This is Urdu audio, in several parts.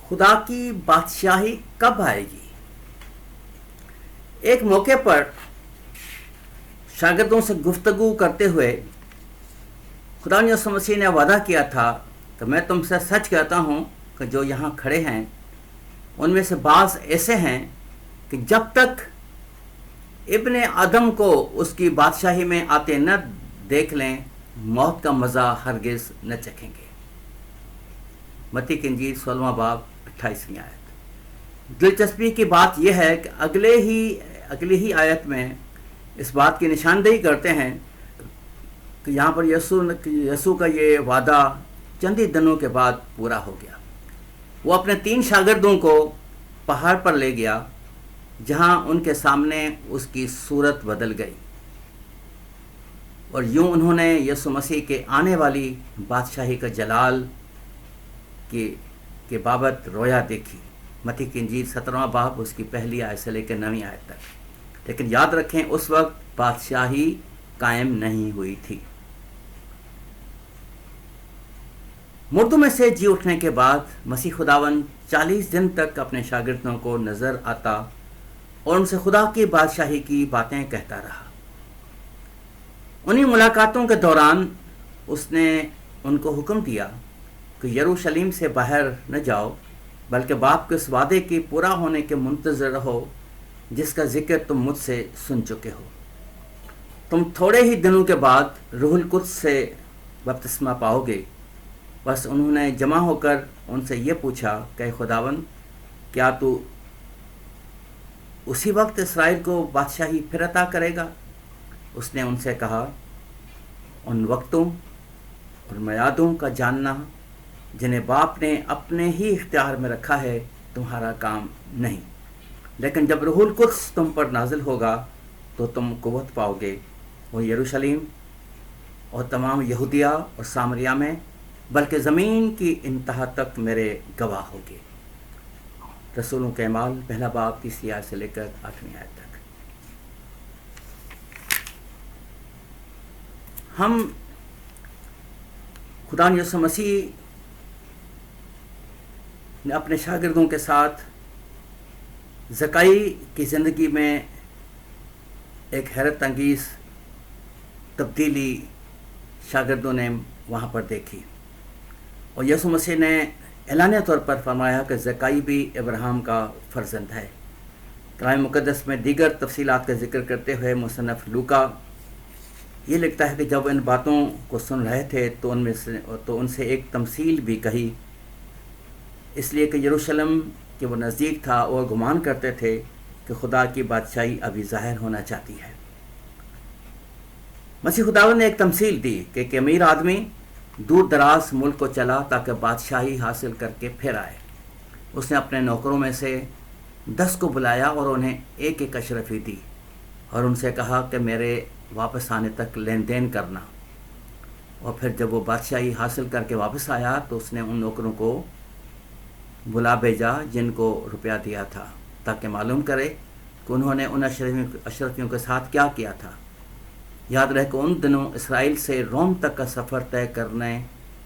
خدا کی بادشاہی کب آئے گی؟ ایک موقع پر شاگردوں سے گفتگو کرتے ہوئے خدا یسوع مسیح نے وعدہ کیا تھا کہ میں تم سے سچ کہتا ہوں کہ جو یہاں کھڑے ہیں ان میں سے بعض ایسے ہیں کہ جب تک ابن آدم کو اس کی بادشاہی میں آتے نہ دیکھ لیں موت کا مزہ ہرگز نہ چکھیں گے۔ متی کی انجیل 16واں باب 28ویں آیت۔ دلچسپی کی بات یہ ہے کہ اگلی ہی آیت میں اس بات کی نشاندہی کرتے ہیں کہ یہاں پر یسوع کا یہ وعدہ چند ہی دنوں کے بعد پورا ہو گیا۔ وہ اپنے 3 شاگردوں کو پہاڑ پر لے گیا جہاں ان کے سامنے اس کی صورت بدل گئی اور یوں انہوں نے یسوع مسیح کے آنے والی بادشاہی کا جلال کے بابت رویا دیکھی۔ متی کی انجیل 17واں باب اس کی پہلی آیت سے لے کے 9ویں آیت تک۔ لیکن یاد رکھیں اس وقت بادشاہی قائم نہیں ہوئی تھی۔ مردوں میں سے جی اٹھنے کے بعد مسیح خداوند 40 دن تک اپنے شاگردوں کو نظر آتا اور ان سے خدا کی بادشاہی کی باتیں کہتا رہا۔ انہی ملاقاتوں کے دوران اس نے ان کو حکم دیا کہ یروشلم سے باہر نہ جاؤ بلکہ باپ کے اس وعدے کی پورا ہونے کے منتظر رہو جس کا ذکر تم مجھ سے سن چکے ہو۔ تم تھوڑے ہی دنوں کے بعد روح القدس سے بپتسمہ پاؤ گے۔ بس انہوں نے جمع ہو کر ان سے یہ پوچھا کہ خداوند کیا تو اسی وقت اسرائیل کو بادشاہی پھر عطا کرے گا؟ اس نے ان سے کہا ان وقتوں اور میعادوں کا جاننا جنہیں باپ نے اپنے ہی اختیار میں رکھا ہے تمہارا کام نہیں، لیکن جب روح القدس تم پر نازل ہوگا تو تم قوت پاؤ گے۔ وہ یروشلم اور تمام یہودیہ اور سامریہ میں بلکہ زمین کی انتہا تک میرے گواہ ہوگے۔ رسولوں کے اعمال پہلا باب 3 آیت سے لے کر 8ویں آیت تک۔ ہم خدا یسوع مسیح نے اپنے شاگردوں کے ساتھ زکائی کی زندگی میں ایک حیرت انگیز تبدیلی شاگردوں نے وہاں پر دیکھی اور یسوع مسیح نے اعلانیہ طور پر فرمایا کہ زکائی بھی ابراہیم کا فرزند ہے۔ کلام مقدس میں دیگر تفصیلات کا ذکر کرتے ہوئے مصنف لوکا یہ لکھتا ہے کہ جب ان باتوں کو سن رہے تھے تو ان سے ایک تمثیل بھی کہی، اس لیے کہ یروشلم کے وہ نزدیک تھا اور گمان کرتے تھے کہ خدا کی بادشاہی ابھی ظاہر ہونا چاہتی ہے۔ مسیح خداوند نے ایک تمثیل دی کہ ایک امیر آدمی دور دراز ملک کو چلا تاکہ بادشاہی حاصل کر کے پھر آئے۔ اس نے اپنے نوکروں میں سے 10 کو بلایا اور انہیں ایک ایک اشرفی دی اور ان سے کہا کہ میرے واپس آنے تک لین دین کرنا۔ اور پھر جب وہ بادشاہی حاصل کر کے واپس آیا تو اس نے ان نوکروں کو بلا بھیجا جن کو روپیہ دیا تھا تاکہ معلوم کرے کہ انہوں نے ان اشرفیوں کے ساتھ کیا کیا تھا۔ یاد رہے کہ ان دنوں اسرائیل سے روم تک کا سفر طے کرنے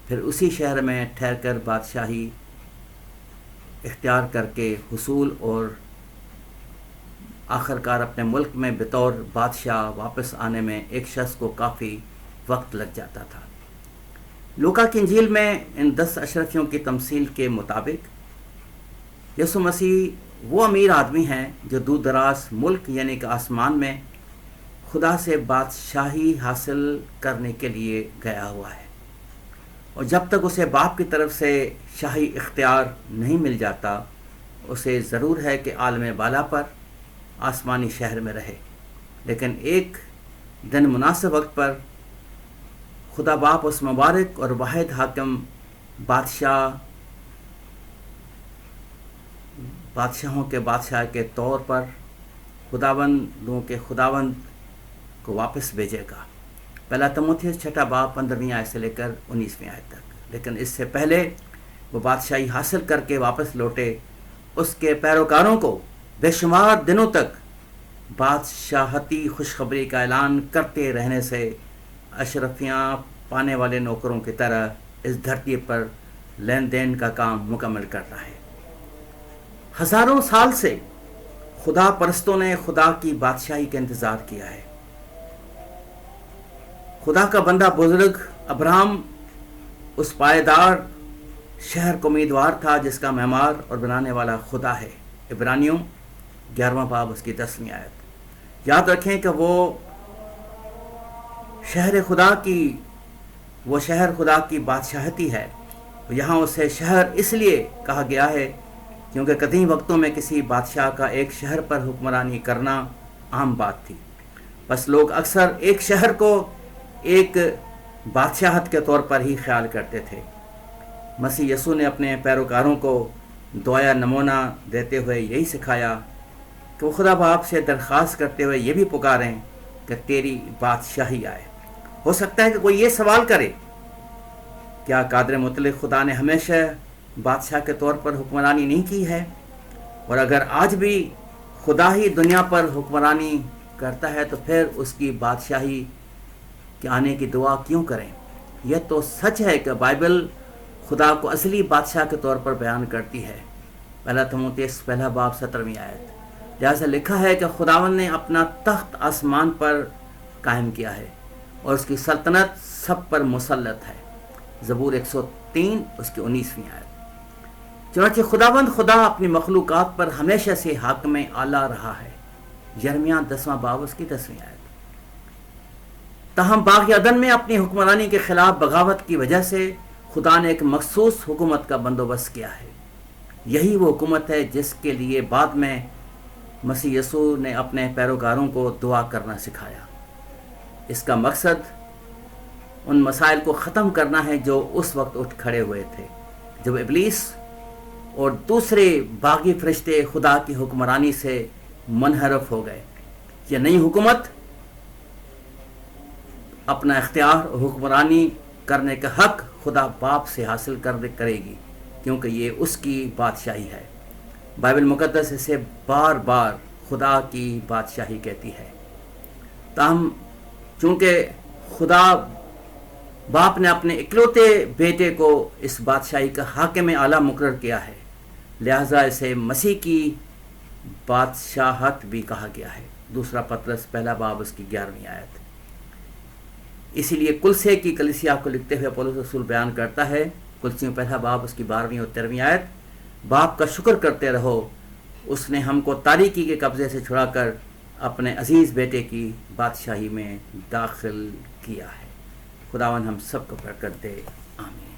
پھر اسی شہر میں ٹھہر کر بادشاہی اختیار کر کے حصول اور آخرکار اپنے ملک میں بطور بادشاہ واپس آنے میں ایک شخص کو کافی وقت لگ جاتا تھا۔ لوکا کی انجیل میں ان 10 اشرفیوں کی تمثیل کے مطابق یسوع مسیح وہ امیر آدمی ہیں جو دور دراز ملک یعنی کہ آسمان میں خدا سے بادشاہی حاصل کرنے کے لیے گیا ہوا ہے، اور جب تک اسے باپ کی طرف سے شاہی اختیار نہیں مل جاتا اسے ضرور ہے کہ عالم بالا پر آسمانی شہر میں رہے، لیکن ایک دن مناسب وقت پر خدا باپ اس مبارک اور واحد حاکم بادشاہوں کے بادشاہ کے طور پر خداوندوں کے خداوند کو واپس بھیجے گا۔ پہلا تموتھیوس 6 باب 15ویں آیت سے لے کر 19ویں آیت تک۔ لیکن اس سے پہلے وہ بادشاہی حاصل کر کے واپس لوٹے اس کے پیروکاروں کو بے شمار دنوں تک بادشاہتی خوشخبری کا اعلان کرتے رہنے سے اشرفیاں پانے والے نوکروں کی طرح اس دھرتی پر لین دین کا کام مکمل کر رہا ہے۔ ہزاروں سال سے خدا پرستوں نے خدا کی بادشاہی کا انتظار کیا ہے. خدا کا بندہ بزرگ ابراہم اس پائیدار شہر کو امیدوار تھا جس کا معمار اور بنانے والا خدا ہے. عبرانیوں 11واں باب اس کی 10ویں آیت. یاد رکھیں کہ وہ شہر خدا کی بادشاہتی ہے. یہاں اسے شہر اس لیے کہا گیا ہے کیونکہ قدیم وقتوں میں کسی بادشاہ کا ایک شہر پر حکمرانی کرنا عام بات تھی. بس لوگ اکثر ایک شہر کو ایک بادشاہت کے طور پر ہی خیال کرتے تھے. مسیح یسوع نے اپنے پیروکاروں کو دعایا نمونہ دیتے ہوئے یہی سکھایا کہ وہ خدا باپ سے درخواست کرتے ہوئے یہ بھی پکاریں کہ تیری بادشاہی آئے. ہو سکتا ہے کہ کوئی یہ سوال کرے کیا قادر مطلق خدا نے ہمیشہ بادشاہ کے طور پر حکمرانی نہیں کی ہے؟ اور اگر آج بھی خدا ہی دنیا پر حکمرانی کرتا ہے تو پھر اس کی بادشاہی کے آنے کی دعا کیوں کریں؟ یہ تو سچ ہے کہ بائبل خدا کو اصلی بادشاہ کے طور پر بیان کرتی ہے. پہلا تموتیس 1 باب 17ویں آیت. لہٰذا لکھا ہے کہ خداوند نے اپنا تخت آسمان پر قائم کیا ہے اور اس کی سلطنت سب پر مسلط ہے. زبور 103 اس کی 19ویں آیت. چنانچہ خداوند خدا اپنی مخلوقات پر ہمیشہ سے حاکم اعلیٰ رہا ہے. یرمیہ 10واں باب اس کی 10ویں آیت. تاہم باغ عدن میں اپنی حکمرانی کے خلاف بغاوت کی وجہ سے خدا نے ایک مخصوص حکومت کا بندوبست کیا ہے. یہی وہ حکومت ہے جس کے لیے بعد میں مسیح یسوع نے اپنے پیروکاروں کو دعا کرنا سکھایا. اس کا مقصد ان مسائل کو ختم کرنا ہے جو اس وقت اٹھ کھڑے ہوئے تھے جب ابلیس اور دوسرے باغی فرشتے خدا کی حکمرانی سے منحرف ہو گئے. یہ نئی حکومت اپنا اختیار اور حکمرانی کرنے کا حق خدا باپ سے حاصل کرے گی کیونکہ یہ اس کی بادشاہی ہے. بائبل مقدس اسے بار بار خدا کی بادشاہی کہتی ہے. تاہم چونکہ خدا باپ نے اپنے اکلوتے بیٹے کو اس بادشاہی کا حاکم اعلیٰ مقرر کیا ہے لہٰذا اسے مسیح کی بادشاہت بھی کہا گیا ہے. دوسرا پطرس 1 باب اس کی 11ویں آیت. اسی لیے کلسے کی کلیسیا کو لکھتے ہوئے پولس رسول بیان کرتا ہے کلسیوں 1 باب اس کی 12ویں اور 13ویں آیت. باپ کا شکر کرتے رہو اس نے ہم کو تاریکی کے قبضے سے چھڑا کر اپنے عزیز بیٹے کی بادشاہی میں داخل کیا ہے. خداوند ہم سب کو برکت دے. آمین.